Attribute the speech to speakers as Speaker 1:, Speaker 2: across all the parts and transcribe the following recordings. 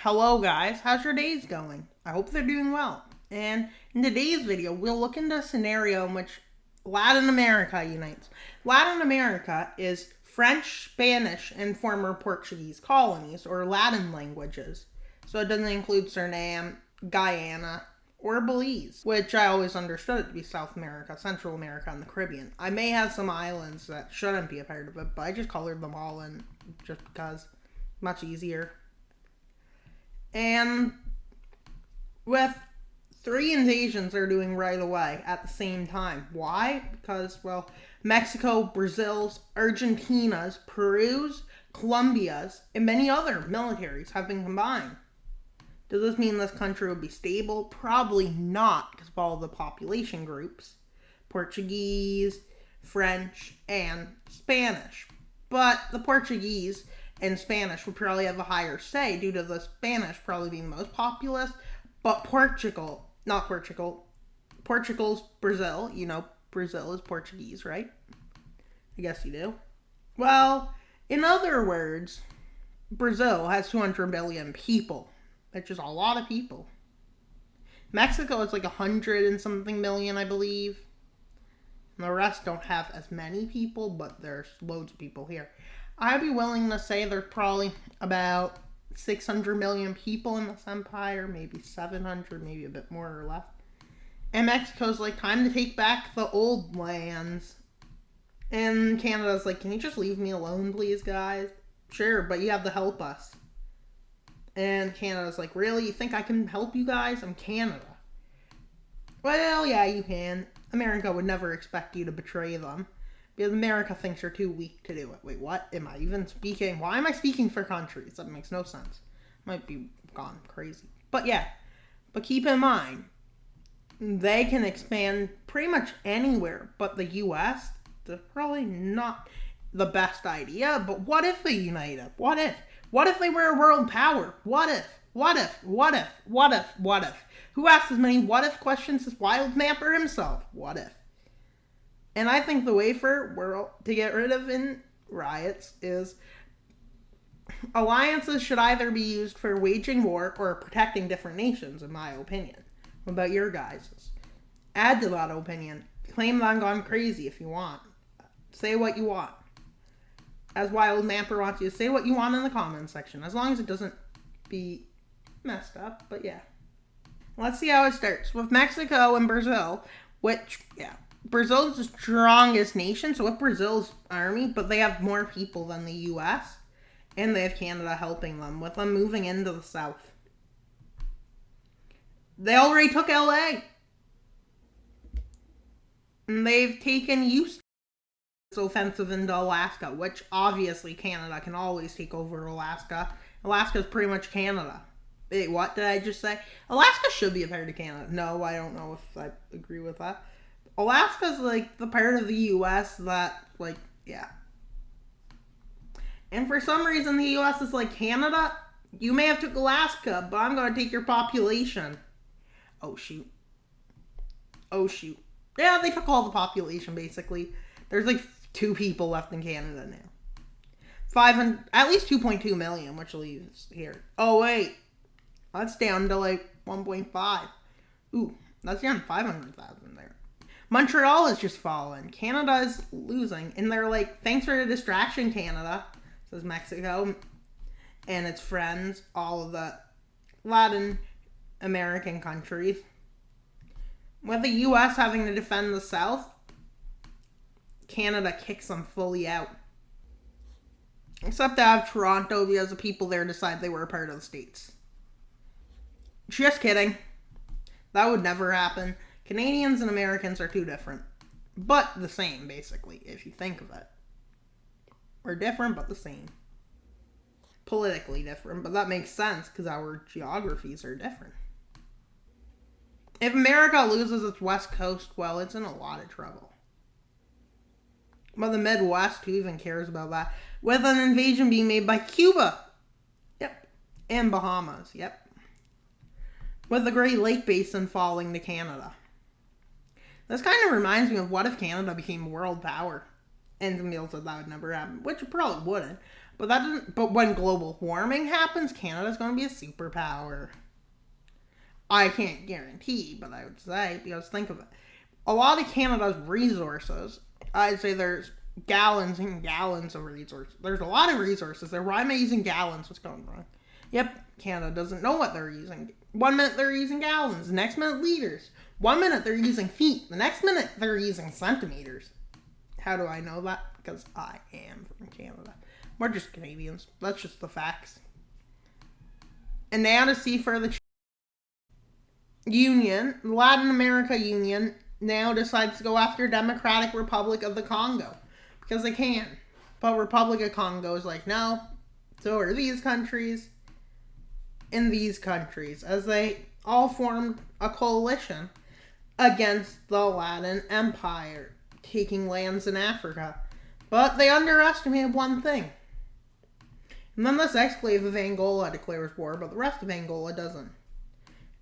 Speaker 1: Hello guys, how's your days going? I hope they're doing well. And in today's video, we'll look into a scenario in which Latin America unites. Latin America is French, Spanish, and former Portuguese colonies, or Latin languages. So it doesn't include Suriname, Guyana, or Belize, which I always understood it to be South America, Central America, and the Caribbean. I may have some islands that shouldn't be a part of it, but I just colored them all in just because. Much easier. And with 3 invasions they're doing right away at the same time. Why? Because, well, Mexico, Brazil's, Argentina's, Peru's, Colombia's, and many other militaries have been combined. Does this mean this country would be stable? Probably not, because of all the population groups. Portuguese, French, and Spanish. But the Portuguese and Spanish would probably have a higher say due to the Spanish probably being the most populous. But Portugal's Brazil. You know, Brazil is Portuguese, right? I guess you do. Well, in other words, Brazil has 200 million people, which is a lot of people. Mexico is like 100 and something million, I believe. And the rest don't have as many people, but there's loads of people here. I'd be willing to say there's probably about 600 million people in this empire, maybe 700, maybe a bit more or less. And Mexico's like, time to take back the old lands. And Canada's like, can you just leave me alone, please, guys? Sure, but you have to help us. And Canada's like, really? You think I can help you guys? I'm Canada. Well, yeah, you can. America would never expect you to betray them. Because America thinks you're too weak to do it. Wait, what? Am I even speaking? Why am I speaking for countries? That makes no sense. Might be gone crazy. But yeah. But keep in mind, they can expand pretty much anywhere. But the U.S., that's probably not the best idea. But what if they unite up? What if? What if they were a world power? What if? What if? What if? What if? What if? Who asks as many what if questions as Wild Mapper himself? What if? And I think the way to get rid of riots is alliances should either be used for waging war or protecting different nations, in my opinion. What about your guys'? Add to that opinion. Claim that I'm gone crazy if you want. Say what you want. As Wild Mapper wants you to say what you want in the comments section, as long as it doesn't be messed up, but yeah. Let's see how it starts. With Mexico and Brazil, which, yeah. Brazil's the strongest nation, so with Brazil's army, but they have more people than the U.S., and they have Canada helping them, with them moving into the south. They already took L.A., and they've taken Houston. It's offensive into Alaska, which obviously Canada can always take over Alaska. Alaska's pretty much Canada. Wait, what did I just say? Alaska should be a part of Canada. No, I don't know if I agree with that. Alaska's like the part of the U.S. that, like, yeah. And for some reason the U.S. is like, Canada, you may have took Alaska, but I'm going to take your population. Oh, shoot. Oh, shoot. Yeah, they took all the population, basically. There's like 2 people left in Canada now. At least 2.2 million, which leaves here. Oh, wait. That's down to like 1.5. Ooh, that's down 500,000 there. Montreal is just falling. Canada is losing. And they're like, thanks for the distraction, Canada, says Mexico and its friends, all of the Latin American countries. With the U.S. having to defend the South, Canada kicks them fully out. Except to have Toronto, because the people there decide they were a part of the States. Just kidding. That would never happen. Canadians and Americans are too different. But the same, basically, if you think of it. We're different, but the same. Politically different, but that makes sense because our geographies are different. If America loses its west coast, well, it's in a lot of trouble. But the Midwest, who even cares about that? With an invasion being made by Cuba. Yep. And Bahamas. Yep. With the Great Lake Basin falling to Canada. This kind of reminds me of what if Canada became a world power. And Camille said that would never happen, which it probably wouldn't. But that doesn't. But when global warming happens, Canada's going to be a superpower. I can't guarantee, but I would say, because think of it. A lot of Canada's resources, I'd say there's gallons and gallons of resources. There's a lot of resources there. Why am I using gallons? What's going wrong? Yep, Canada doesn't know what they're using. 1 minute they're using gallons, the next minute liters. 1 minute they're using feet, the next minute they're using centimeters. How do I know that? Because I am from Canada. We're just Canadians. That's just the facts. And now to see for the Union, Latin America Union, now decides to go after Democratic Republic of the Congo. Because they can. But Republic of Congo is like, no. So are these countries and these countries. As they all formed a coalition against the Latin Empire, taking lands in Africa. But they underestimated one thing. And then this exclave of Angola declares war, but the rest of Angola doesn't.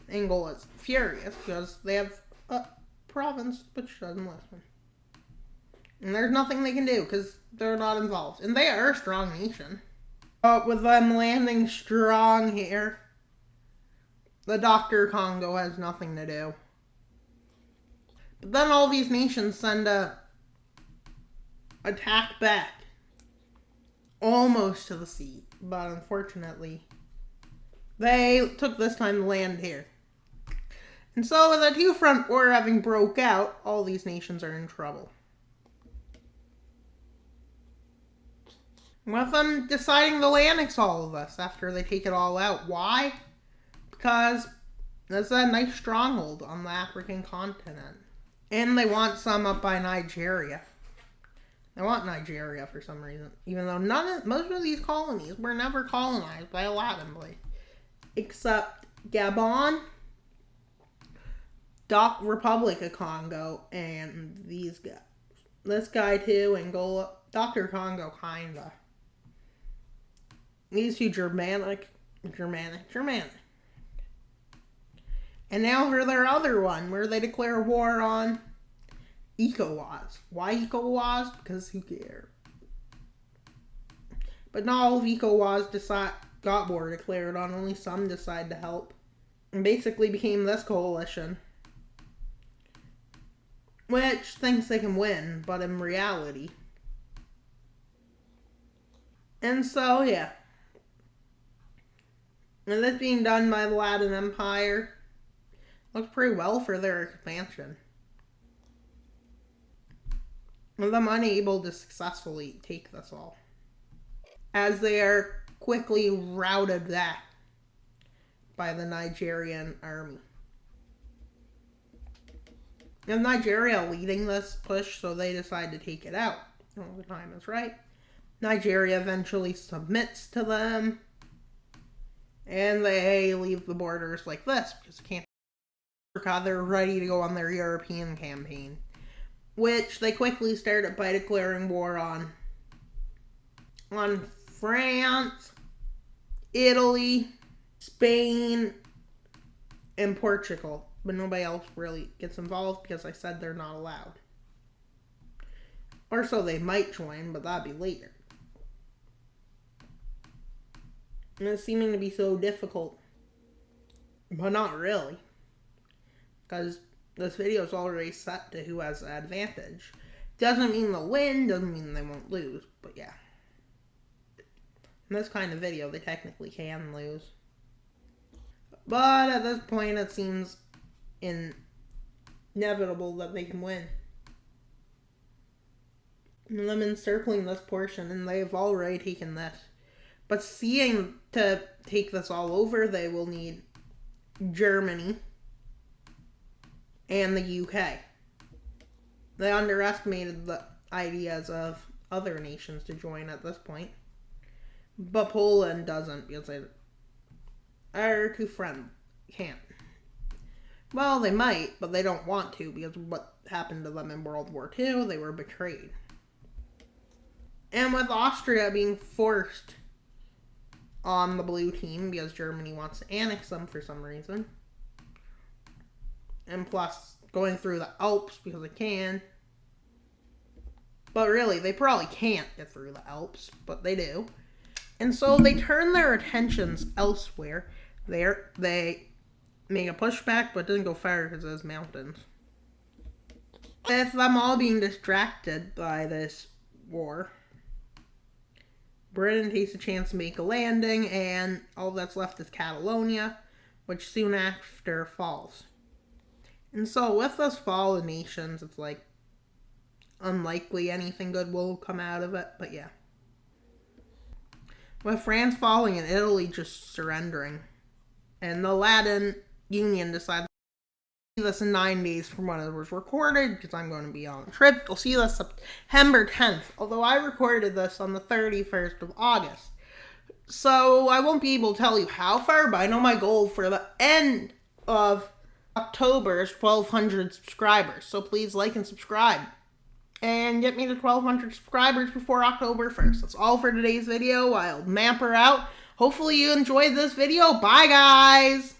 Speaker 1: Angola's furious because they have a province which doesn't listen. And there's nothing they can do because they're not involved. And they are a strong nation. But with them landing strong here, the Dr. Congo has nothing to do. But then all these nations send a attack back. Almost to the sea. But unfortunately, they took this time to land here. And so with the two-front war having broke out, all these nations are in trouble. With them deciding to annex all of us after they take it all out. Why? Because that's a nice stronghold on the African continent. And they want some up by Nigeria. They want Nigeria for some reason. Even though most of these colonies were never colonized by a Latin place. Except Gabon, Republic of Congo, and these guys. This guy too, Angola. Dr. Congo, kinda. These two Germanic. And now for their other one, where they declare war on ECOWAS. Why ECOWAS? Because who cares? But not all of ECOWAS got war declared on. Only some decide to help. And basically became this coalition. Which thinks they can win, but in reality. And so, yeah. And this being done by the Latin Empire looks pretty well for their expansion. With them unable to successfully take this all. As they are quickly routed back by the Nigerian army. And Nigeria leading this push, so they decide to take it out. All the time is right. Nigeria eventually submits to them. And they leave the borders like this, because they can't. They're ready to go on their European campaign. Which they quickly started by declaring war on France, Italy, Spain, and Portugal. But nobody else really gets involved because I said they're not allowed. Or so they might join, but that'd be later. And it's seeming to be so difficult. But not really. Because this video is already set to who has the advantage. Doesn't mean they'll win, doesn't mean they won't lose, but yeah. In this kind of video, they technically can lose. But at this point, it seems inevitable that they can win. And I'm encircling this portion, and they've already taken this. But seeing to take this all over, they will need Germany and the UK. They underestimated the ideas of other nations to join at this point. But Poland doesn't because they are too friendly. Can't. Well, they might, but they don't want to because of what happened to them in World War II. They were betrayed. And with Austria being forced on the blue team because Germany wants to annex them for some reason. And plus, going through the Alps because they can. But really, they probably can't get through the Alps, but they do. And so they turn their attentions elsewhere. They make a pushback, but didn't go far because there's mountains. With them all being distracted by this war, Britain takes a chance to make a landing, and all that's left is Catalonia, which soon after falls. And so with this fall of nations, it's like unlikely anything good will come out of it, but yeah. With France falling and Italy just surrendering, and the Latin Union decided to see this in 9 days from when it was recorded, because I'm going to be on a trip. You'll see this September 10th, although I recorded this on the 31st of August. So I won't be able to tell you how far, but I know my goal for the end of October is 1,200 subscribers. So please like and subscribe. And get me to 1,200 subscribers before October 1st. That's all for today's video. I'll map her out. Hopefully you enjoyed this video. Bye, guys!